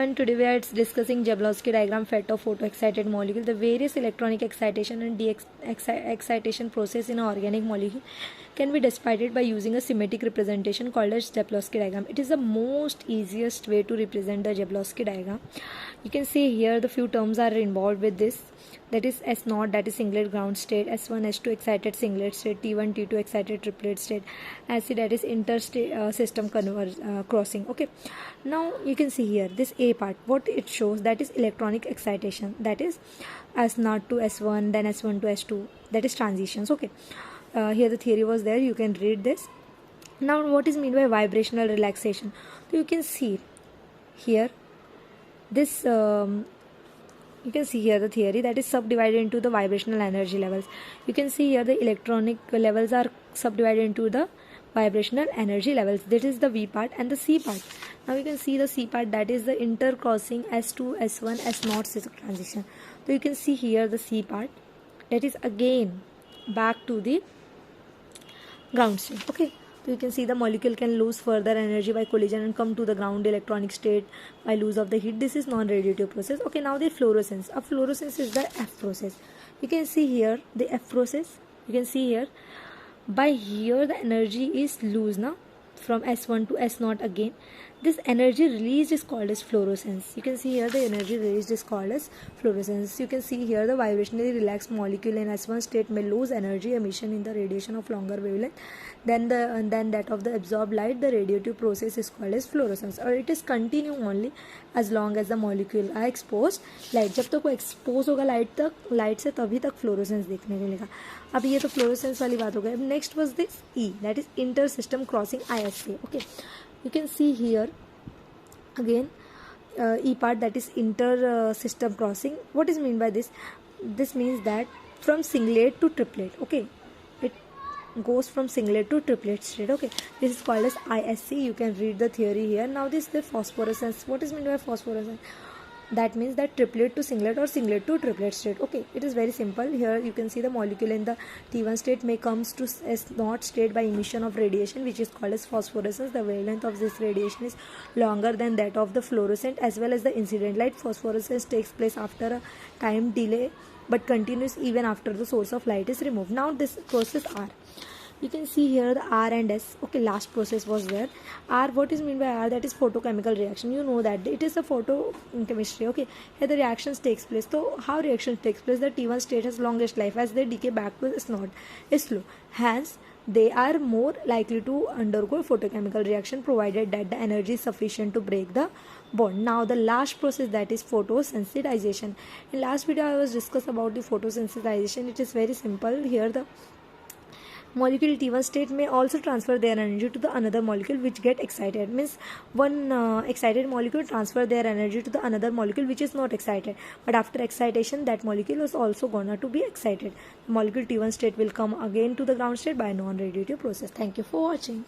And today we are discussing Jablonski diagram FET of photoexcited molecule. The various electronic excitation and excitation process in an organic molecule can be described by using a symmetric representation called as Jablonski diagram. It is the most easiest way to represent the Jablonski diagram. You can see here the few terms are involved with this. That is S0, that is singlet ground state, S1, S2 excited singlet state, T1, T2 excited triplet state, SC, that is inter-system crossing. Okay, now you can see here this A part, what it shows, that is electronic excitation, that is S0 to S1, then S1 to S2, that is transitions. Okay, here the theory was there, you can read this. Now what is meant by vibrational relaxation? So you can see here this you can see here the theory, that is subdivided into the vibrational energy levels. You can see here the electronic levels are subdivided into the vibrational energy levels. This is the V part and the C part. Now you can see the C part, that is the intercrossing S2, S1, S0 transition. So you can see here the C part, that is again back to the ground state. Okay, so you can see the molecule can lose further energy by collision and come to the ground electronic state by loss of the heat. This is non-radiative process. Okay, now the fluorescence. A fluorescence is the F process. You can see here the F process. You can see here, by here the energy is loose now from S1 to S0 again. This energy released is called as fluorescence. You can see here the energy released is called as fluorescence. You can see here the vibrationally relaxed molecule in S1 state may lose energy emission in the radiation of longer wavelength than that of the absorbed light. The radiative process is called as fluorescence, or it is continue only as long as the molecule are exposed light. जब तक वो expose होगा light से तभी तक fluorescence देखने को मिलेगा. अब ये तो फ्लोरोसेंस वाली बात हो गई. Next was this E, that is inter system crossing ISA. Okay, you can see here again E part, that is inter system crossing. What is mean by this? This means that from singlet to triplet. Okay, it goes from singlet to triplet state. Okay, this is called as ISC. You can read the theory here. Now this is the phosphorescence. What is meant by phosphorescence? That means that triplet to singlet or singlet to triplet state. Okay, it is very simple. Here you can see the molecule in the T1 state may comes to S0 state by emission of radiation, which is called as phosphorescence. The wavelength of this radiation is longer than that of the fluorescent as well as the incident light. Phosphorescence takes place after a time delay but continues even after the source of light is removed. Now this process R. You can see here the R and S. Okay, last process was there. R, what is meant by R? That is photochemical reaction. You know that it is a photochemistry. Okay, here the reactions takes place. So how reaction takes place? The T1 state has longest life, as they decay back to S0 is slow. Hence, they are more likely to undergo photochemical reaction provided that the energy is sufficient to break the bond. Now the last process, that is photosensitization. In last video I was discuss about the photosensitization. It is very simple. Here the molecule T1 state may also transfer their energy to the another molecule which get excited. Means one excited molecule transfer their energy to the another molecule which is not excited, but after excitation that molecule is also gonna to be excited. The molecule T1 state will come again to the ground state by non-radiative process. Thank you for watching.